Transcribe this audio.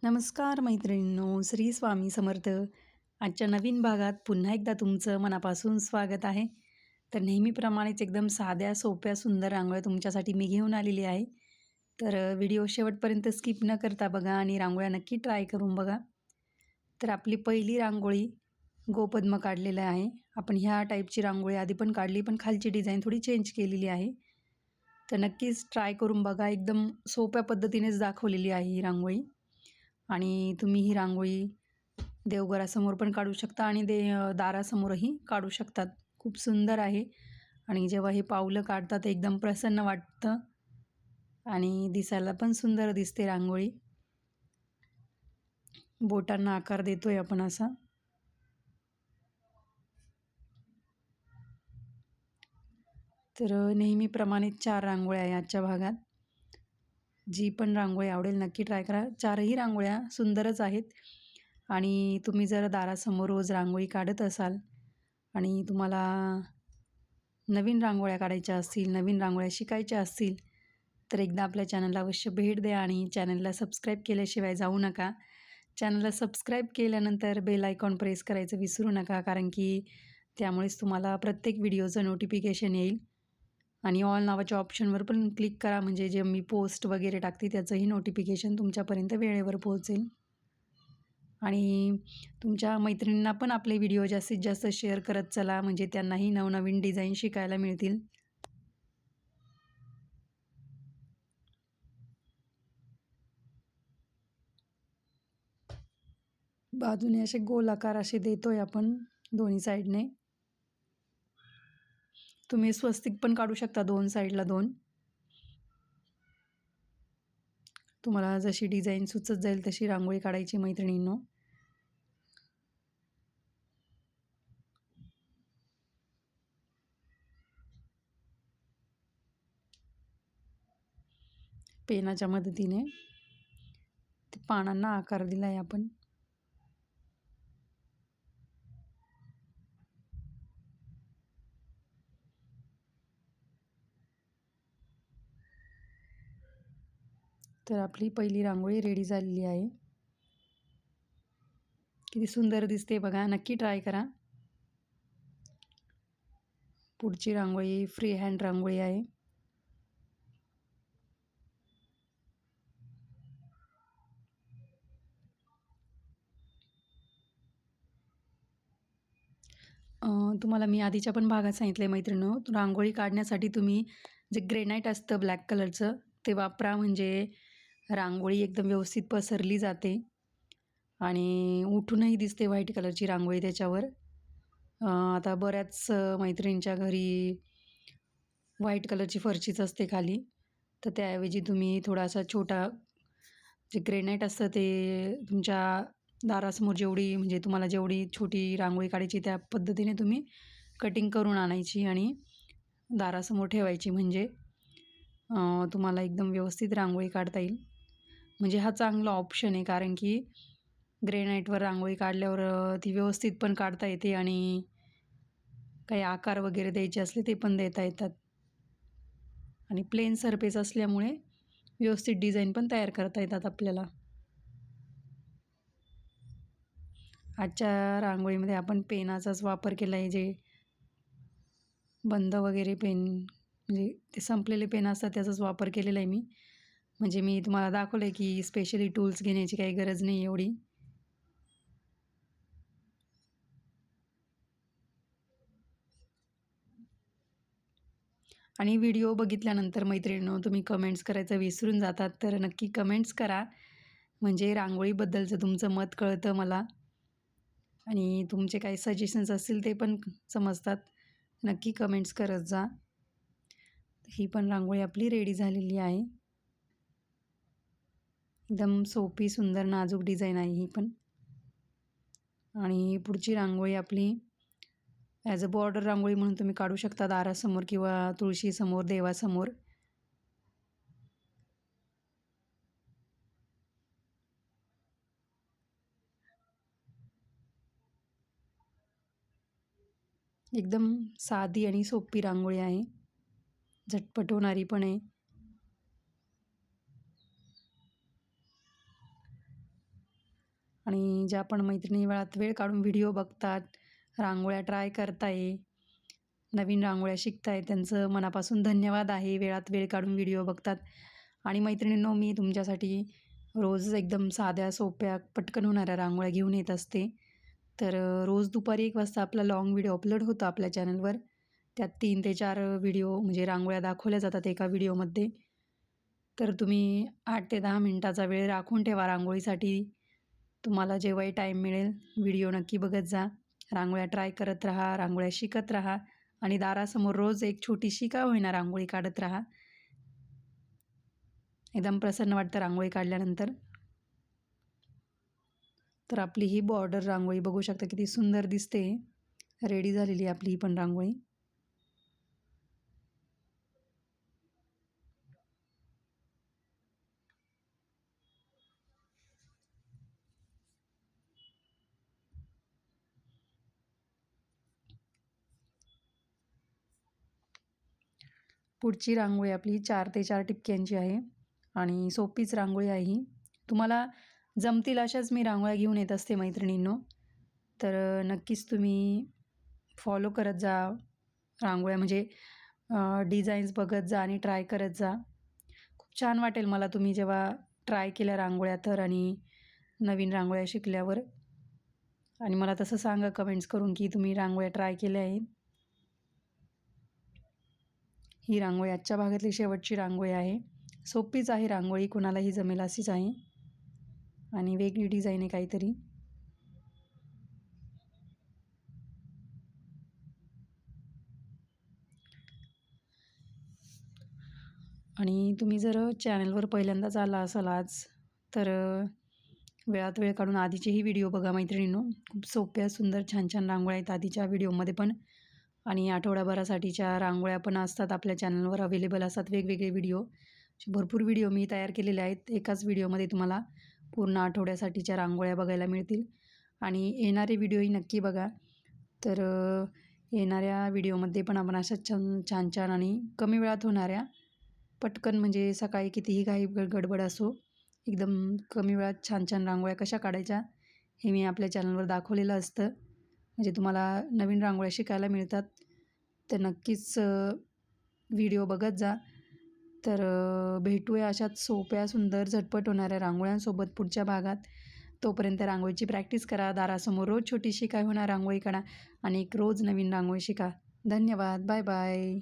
नमस्कार मैत्रिणींनो, श्री स्वामी समर्थ. आजच्या नवीन भागात पुन्हा एकदा तुमचं मनापासून स्वागत आहे. तर नेहमीप्रमाणेच एकदम साध्या, सोप्या, सुंदर रांगोळ्या तुमच्यासाठी मी घेऊन आलेली आहे. तर व्हिडिओ शेवटपर्यंत स्किप न करता बघा आणि रांगोळ्या नक्की ट्राय करून बघा. तर आपली पहिली रांगोळी गोपद्म काढलेलं आहे. आपण ह्या टाईपची रांगोळी आधी पण काढली, पण खालची डिझाईन थोडी चेंज केलेली आहे. तर नक्कीच ट्राय करून बघा. एकदम सोप्या पद्धतीनेच दाखवलेली आहे ही रांगोळी. आणि तुम्ही ही रांगोळी देवघरासमोर पण काढू शकता आणि दारासमोरही काढू शकतात. खूप सुंदर आहे आणि जेव्हा हे पाऊलं काढतात एकदम प्रसन्न वाटतं आणि दिसायला पण सुंदर दिसते रांगोळी. बोटांना आकार देतोय आपण असा. तर नेहमीप्रमाणे 4 रांगोळ्या आहे आजच्या भागात. जी पण रांगोळी आवडेल नक्की ट्राय करा. 4ही रांगोळ्या सुंदरच आहेत आणि तुम्ही जर दारासमोर रोज रांगोळी काढत असाल आणि तुम्हाला नवीन रांगोळ्या काढायच्या असतील, नवीन रांगोळ्या शिकायच्या असतील, तर एकदा आपल्या चॅनलला अवश्य भेट द्या आणि चॅनलला सबस्क्राईब केल्याशिवाय जाऊ नका. चॅनलला सबस्क्राईब केल्यानंतर बेल आयकॉन प्रेस करायचं विसरू नका, कारण की त्यामुळेच तुम्हाला प्रत्येक व्हिडिओचं नोटिफिकेशन येईल. आणि ऑल नावाच्या ऑप्शनवर पण क्लिक करा, म्हणजे जे मी पोस्ट वगैरे टाकते त्याचंही नोटिफिकेशन तुमच्यापर्यंत वेळेवर पोहोचेल. आणि तुमच्या मैत्रिणींना पण आपले व्हिडिओ जास्तीत जास्त शेअर करत चला, म्हणजे त्यांनाही नवनवीन डिझाईन शिकायला मिळतील. बाजूने असे गोलाकार असे देतोय आपण दोन्ही साईडने. तुम्ही स्वस्तिक पण काढू शकता 2 साईडला 2. तुम्हाला जशी डिझाईन सुचत जाईल तशी रांगोळी काढायची मैत्रिणींनो. पेनाच्या मदतीने ते पानांना आकार दिलाय आपण. तर आपली पहिली रांगोळी रेडी झालेली आहे. किती सुंदर दिसते बघा, नक्की ट्राय करा. पुढची रांगोळी फ्री हँड रांगोळी आहे. तुम्हाला मी आधीच्या पण भागात सांगितलं आहे मैत्रिणींनो, रांगोळी काढण्यासाठी तुम्ही जे ग्रेनाईट असतं ब्लॅक कलरचं ते वापरा, म्हणजे रांगोळी एकदम व्यवस्थित पसरली जाते आणि उठूनही दिसते व्हाईट कलरची रांगोळी त्याच्यावर. आता बऱ्याच मैत्रिणींच्या घरी व्हाईट कलरची फरशीच असते खाली, तर त्याऐवजी तुम्ही थोडासा छोटा जे ग्रेनाईट असतं ते तुमच्या दारासमोर जेवढी, म्हणजे तुम्हाला जेवढी छोटी रांगोळी काढायची त्या पद्धतीने तुम्ही कटिंग करून आणायची आणि दारासमोर ठेवायची, म्हणजे तुम्हाला एकदम व्यवस्थित रांगोळी काढता येईल. म्हणजे हा चांगला ऑप्शन आहे, कारण की ग्रेनाईटवर रांगोळी काढल्यावर ती व्यवस्थित पण काढता येते आणि काही आकार वगैरे द्यायचे असले ते पण देता येतात. आणि प्लेन सरफेस असल्यामुळे व्यवस्थित डिझाईन पण तयार करता येतात आपल्याला. आजच्या रांगोळीमध्ये आपण पेनाचाच वापर केला आहे, जे बंद वगैरे पेन, म्हणजे ते संपलेले पेन असतात त्याचाच वापर केलेला आहे मी. म्हणजे मी तुम्हाला दाखवलं आहे की स्पेशली टूल्स घेण्याची काही गरज नाही एवढी. आणि व्हिडिओ बघितल्यानंतर मैत्रिणींनो तुम्ही कमेंट्स करायचं विसरून जातात, तर नक्की कमेंट्स करा, म्हणजे रांगोळीबद्दलचं तुमचं मत कळतं मला आणि तुमचे काही सजेशन्स असतील ते पण समजतात. नक्की कमेंट्स करत जा. ही पण रांगोळी आपली रेडी झालेली आहे. एकदम सोपी सुंदर नाजूक डिझाईन आहे ही पण. आणि पुढची रांगोळी आपली ॲज अ बॉर्डर रांगोळी म्हणून तुम्ही काढू शकता दारासमोर किंवा तुळशीसमोर, देवासमोर. एकदम साधी आणि सोपी रांगोळी आहे, झटपट होणारी पण आहे. आणि ज्या पण मैत्रिणी वेळात वेळ काढून व्हिडिओ बघतात, रांगोळ्या ट्राय करताय, नवीन रांगोळ्या शिकताय, त्यांचं मनापासून धन्यवाद आहे. वेळात वेळ काढून व्हिडिओ बघतात. आणि मैत्रिणींनो, मी तुमच्यासाठी रोज एकदम साध्या, सोप्या, पटकन होणाऱ्या रांगोळ्या घेऊन येत असते. तर रोज दुपारी 1 वाजता आपला लाँग व्हिडिओ अपलोड होतो आपल्या चॅनलवर. त्यात 3 ते 4 व्हिडिओ म्हणजे रांगोळ्या दाखवल्या जातात एका व्हिडिओमध्ये. तर तुम्ही 8 ते 10 मिनिटाचा वेळ राखून ठेवा रांगोळीसाठी. तुम्हाला जेव्हाही टाईम मिळेल व्हिडिओ नक्की बघत जा. रांगोळ्या ट्राय करत राहा, रांगोळ्या शिकत राहा आणि दारासमोर रोज एक छोटीशी का होईना रांगोळी काढत राहा. एकदम प्रसन्न वाटतं रांगोळी काढल्यानंतर. तर आपली ही बॉर्डर रांगोळी बघू शकता किती सुंदर दिसते. रेडी झालेली आहे आपली ही पण रांगोळी. पुढची रांगोळी आपली 4 ते 4 टिपक्यांची आहे आणि सोपीच रांगोळी आहे ही. तुम्हाला जमतील अशाच मी रांगोळ्या घेऊन येत असते मैत्रिणींनो. तर नक्कीच तुम्ही फॉलो करत जा. रांगोळ्या म्हणजे डिझाईन्स बघत जा आणि ट्राय करत जा. खूप छान वाटेल मला तुम्ही जेव्हा ट्राय केल्या रांगोळ्या तर आणि नवीन रांगोळ्या शिकल्यावर. आणि मला तसं सांगा कमेंट्स करून की तुम्ही रांगोळ्या ट्राय केल्या आहेत. ही रांगोळी आजच्या भागातली शेवटची रांगोळी आहे. सोपीच आहे रांगोळी, कोणालाही जमेल अशीच आहे आणि वेगळी डिझाईन आहे काहीतरी. आणि तुम्ही जर चॅनलवर पहिल्यांदाच आला असाल आज, तर वेळात वेळ काढून आधीचेही व्हिडिओ बघा मैत्रिणींनो. खूप सोप्या, सुंदर, छान छान रांगोळ्या आहेत आधीच्या व्हिडिओमध्ये पण. आणि आठवड्याभरासाठीच्या रांगोळ्या पण असतात आपल्या चॅनलवर अवेलेबल असतात वेगवेगळे व्हिडिओ. भरपूर व्हिडिओ मी तयार केलेले आहेत. एकाच व्हिडिओमध्ये तुम्हाला पूर्ण आठवड्यासाठीच्या रांगोळ्या बघायला मिळतील. आणि येणारे व्हिडिओही नक्की बघा. तर येणाऱ्या व्हिडिओमध्ये पण आपण अशा छान छान आणि कमी वेळात होणाऱ्या, पटकन म्हणजे सकाळी कितीही काही गडबड असो, एकदम कमी वेळात छान छान रांगोळ्या कशा काढायच्या हे मी आपल्या चॅनलवर दाखवलेलं असतं. म्हणजे तुम्हाला नवीन रांगोळ्या शिकायला मिळतात. तर नक्कीच व्हिडिओ बघत जा. तर भेटूया अशाच सोप्या, सुंदर, झटपट होणाऱ्या रांगोळ्यांसोबत पुढच्या भागात. तोपर्यंत रांगोळीची प्रॅक्टिस करा. दारासमोर रोज छोटीशी काय होणार रांगोळी काढा आणि एक रोज नवीन रांगोळी शिका. धन्यवाद. Bye bye.